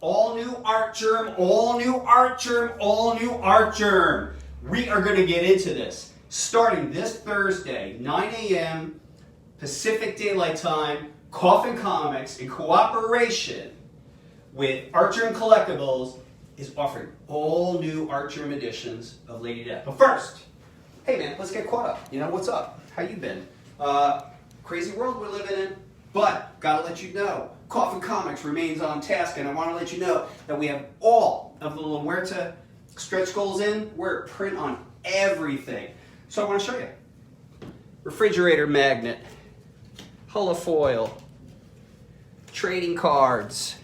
All new Artgerm, all new Artgerm, all new Artgerm. We are going to get into this starting this Thursday, 9 a.m. Pacific Daylight Time. Coffin Comics, in cooperation with Artgerm Collectibles, is offering all new Artgerm editions of Lady Death. But first, hey man, let's get caught up. You know, what's up? How you been? Crazy world we're living in, but gotta let you know, Coffin Comics remains on task, and I want to let you know that we have all of the La Muerta stretch goals in. We're print on everything. So I want to show you. Refrigerator magnet, holofoil, trading cards,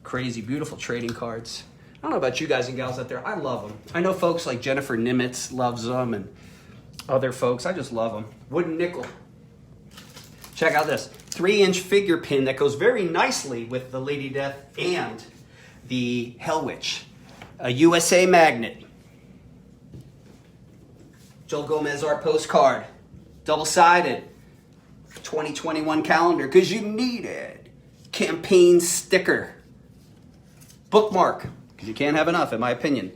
crazy beautiful trading cards. I don't know about you guys and gals out there, I love them. I know folks like Jennifer Nimitz loves them and other folks, I just love them. Wooden nickel. Check out this 3-inch figure pin that goes very nicely with the Lady Death and the Hell Witch. A USA magnet. Joel Gomez art postcard. Double-sided. 2021 calendar, because you need it. Campaign sticker. Bookmark, because you can't have enough, in my opinion.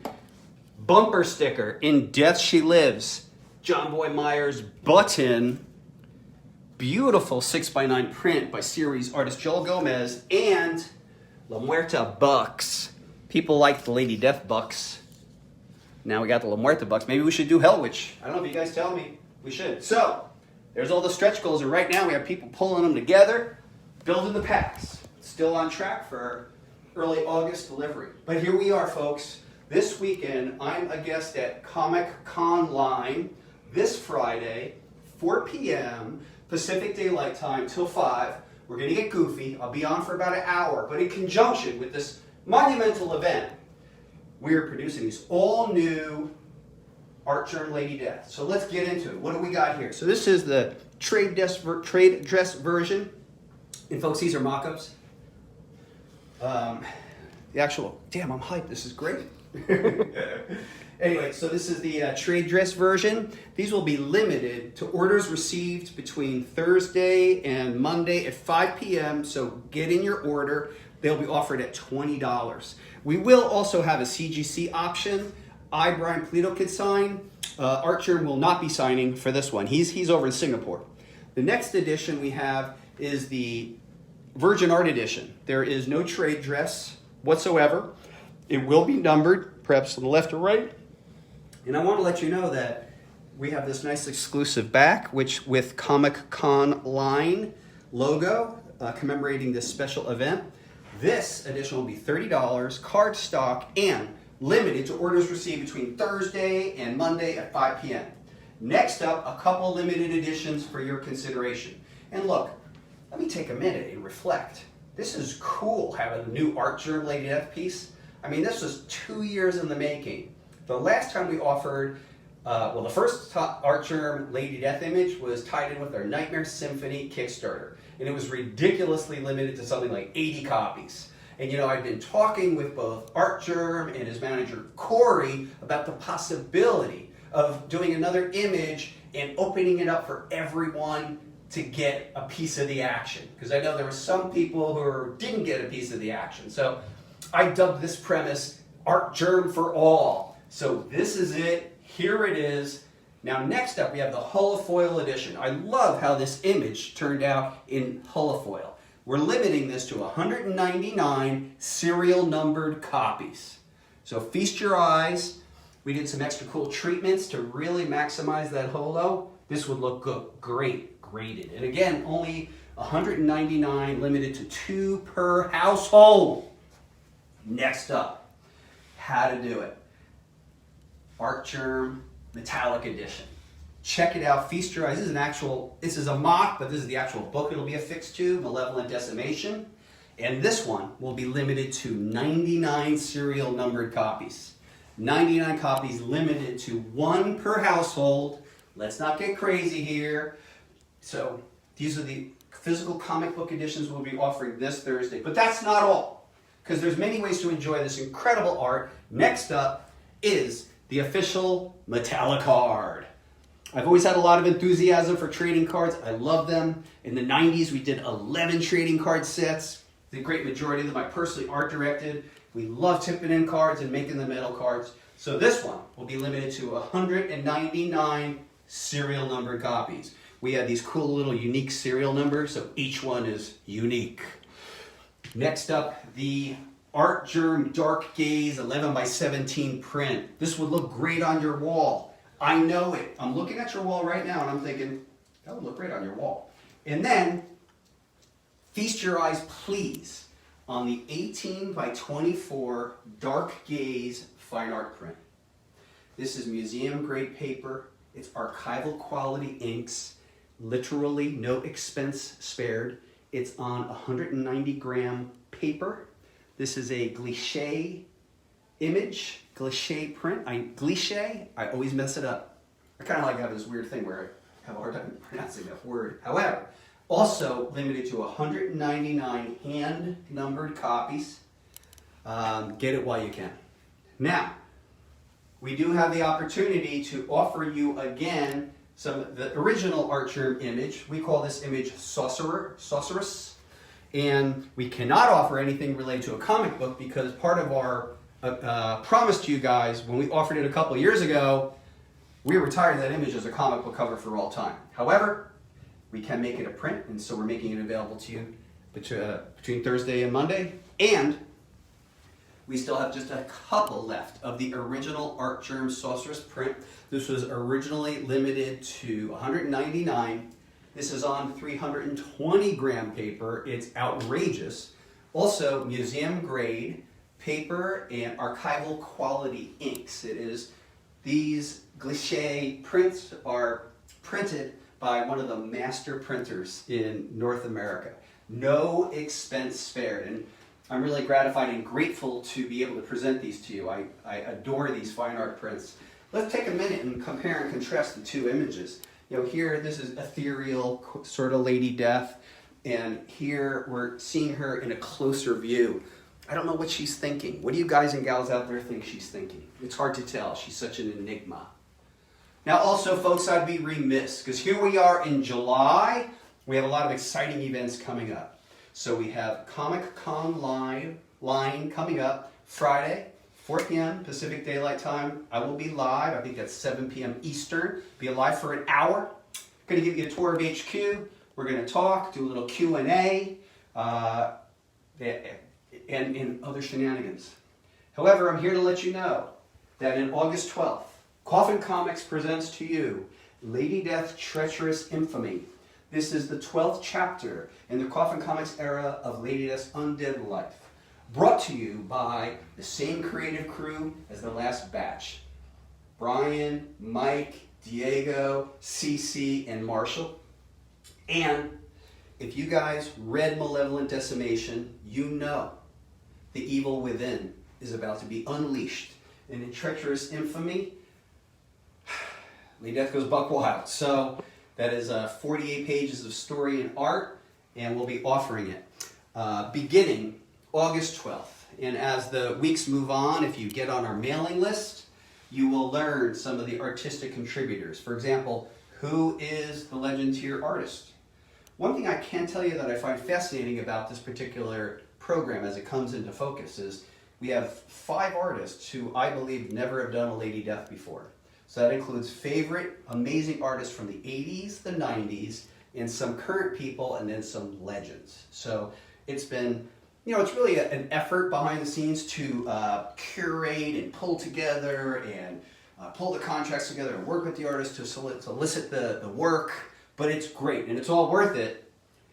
Bumper sticker, In Death She Lives. John Boy Myers button. Beautiful 6x9 print by series artist Joel Gomez, and La Muerta bucks. People like the Lady Death bucks. Now we got the La Muerta bucks. Maybe we should do Hell Witch. I don't know if you guys tell me we should. So, there's all the stretch goals, and right now we have people pulling them together, building the packs. Still on track for early August delivery. But here we are, folks. This weekend, I'm a guest at Comic Con Line this Friday, 4 p.m. Pacific Daylight Time till 5. We're going to get goofy. I'll be on for about an hour. But in conjunction with this monumental event, we are producing these all-new Artgerm Lady Death. So let's get into it. What do we got here? So this is the trade dress version. And folks, these are mock-ups. The actual, damn, I'm hyped. This is great. Anyway, so this is the trade dress version. These will be limited to orders received between Thursday and Monday at 5 p.m. So get in your order. They'll be offered at $20. We will also have a CGC option. I, Brian Polito, could sign. Artgerm will not be signing for this one. He's over in Singapore. The next edition we have is the Virgin Art Edition. There is no trade dress whatsoever. It will be numbered, perhaps on the left or right. And I want to let you know that we have this nice exclusive back, which with Comic Con Line logo, commemorating this special event. This edition will be $30, card stock, and limited to orders received between Thursday and Monday at 5 p.m. Next up, a couple limited editions for your consideration. And look, let me take a minute and reflect. This is cool having a new Artgerm Lady Death piece. I mean, this was 2 years in the making. The last time we offered, the first Artgerm Lady Death image was tied in with our Nightmare Symphony Kickstarter. And it was ridiculously limited to something like 80 copies. And you know, I've been talking with both Artgerm and his manager, Corey, about the possibility of doing another image and opening it up for everyone to get a piece of the action. Because I know there were some people who didn't get a piece of the action. So I dubbed this premise Artgerm for All. So this is it. Here it is. Now next up we have the holofoil edition. I love how this image turned out in holofoil. We're limiting this to 199 serial numbered copies. So feast your eyes. We did some extra cool treatments to really maximize that holo. This would look good, great graded. And again, only 199, limited to 2 per household. Next up, how to do it. Artgerm Metallic Edition. Check it out, feast your eyes. This is a mock, but this is the actual book it'll be affixed to, Malevolent Decimation. And this one will be limited to 99 serial numbered copies. 99 copies limited to 1 per household. Let's not get crazy here. So these are the physical comic book editions we'll be offering this Thursday. But that's not all, because there's many ways to enjoy this incredible art. Next up is the official Metallic card. I've always had a lot of enthusiasm for trading cards. I love them. In the 90s, we did 11 trading card sets. The great majority of them I personally art directed. We love tipping in cards and making the metal cards. So this one will be limited to 199 serial numbered copies. We have these cool little unique serial numbers, so each one is unique. Next up, the Artgerm Dark Gaze 11 by 17 print. This would look great on your wall. I know it. I'm looking at your wall right now and I'm thinking, that would look great on your wall. And then, feast your eyes, please, on the 18 by 24 Dark Gaze fine art print. This is museum grade paper. It's archival quality inks. Literally no expense spared. It's on 190 gram paper. This is a glissé image, glissé print. Glissé, I always mess it up. I kind of like having this weird thing where I have a hard time pronouncing that word. However, also limited to 199 hand-numbered copies. Get it while you can. Now, we do have the opportunity to offer you again the original Artgerm image. We call this image Sorceress. And we cannot offer anything related to a comic book because part of our promise to you guys when we offered it a couple years ago, we retired that image as a comic book cover for all time. However, we can make it a print, and so we're making it available to you between Thursday and Monday. And we still have just a couple left of the original Artgerm Sorceress print. This was originally limited to 199. This is on 320 gram paper. It's outrageous. Also, museum grade paper and archival quality inks. These glissé prints are printed by one of the master printers in North America. No expense spared. And I'm really gratified and grateful to be able to present these to you. I adore these fine art prints. Let's take a minute and compare and contrast the two images. You know, here, this is ethereal, sort of Lady Death, and here we're seeing her in a closer view. I don't know what she's thinking. What do you guys and gals out there think she's thinking? It's hard to tell. She's such an enigma. Now, also, folks, I'd be remiss, because here we are in July. We have a lot of exciting events coming up. So we have Comic Con Line coming up Friday, 4 p.m. Pacific Daylight Time. I will be live. I think that's 7 p.m. Eastern. Be live for an hour. Going to give you a tour of HQ. We're going to talk, do a little Q&A, and other shenanigans. However, I'm here to let you know that in August 12th, Coffin Comics presents to you Lady Death Treacherous Infamy. This is the 12th chapter in the Coffin Comics era of Lady Death's undead life. Brought to you by the same creative crew as the last batch. Brian, Mike, Diego, Cece, and Marshall. And if you guys read Malevolent Decimation, you know the evil within is about to be unleashed. And in Treacherous Infamy, Lady Death goes buck wild. So that is 48 pages of story and art, and we'll be offering it beginning August 12th. And as the weeks move on, if you get on our mailing list, you will learn some of the artistic contributors. For example, who is the legend tier artist? One thing I can tell you that I find fascinating about this particular program as it comes into focus is we have 5 artists who I believe never have done a Lady Death before. So that includes favorite, amazing artists from the 80s, the 90s, and some current people, and then some legends. So it's been, it's really an effort behind the scenes to curate and pull together and pull the contracts together and work with the artists to solicit the work. But it's great, and it's all worth it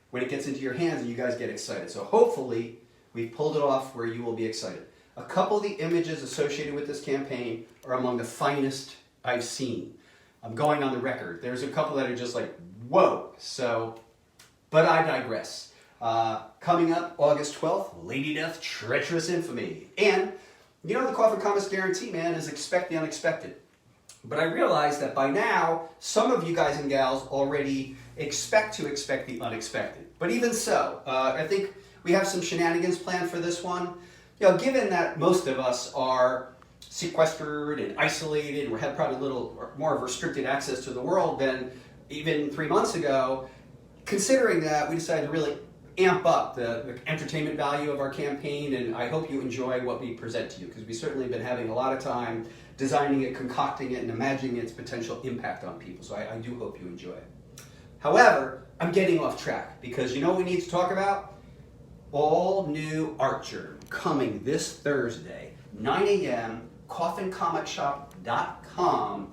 when it gets into your hands and you guys get excited. So hopefully we've pulled it off where you will be excited. A couple of the images associated with this campaign are among the finest I've seen. I'm going on the record. There's a couple that are just like, whoa. But I digress. Coming up August 12th, Lady Death Treacherous Infamy. And, the Coffin Comics guarantee, man, is expect the unexpected. But I realize that by now, some of you guys and gals already expect the unexpected. But even so, I think we have some shenanigans planned for this one. Given that most of us are sequestered and isolated, and we have probably a little more of restricted access to the world than even 3 months ago, considering that, we decided to really amp up the entertainment value of our campaign, and I hope you enjoy what we present to you, because we certainly have been having a lot of time designing it, concocting it, and imagining its potential impact on people. So I do hope you enjoy it. However, I'm getting off track, because you know what we need to talk about? All new Artgerm coming this Thursday, 9 a.m., coffincomicsshop.com.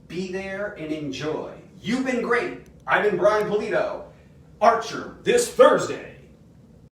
Be there and enjoy. You've been great. I've been Brian Polito. Artgerm this Thursday.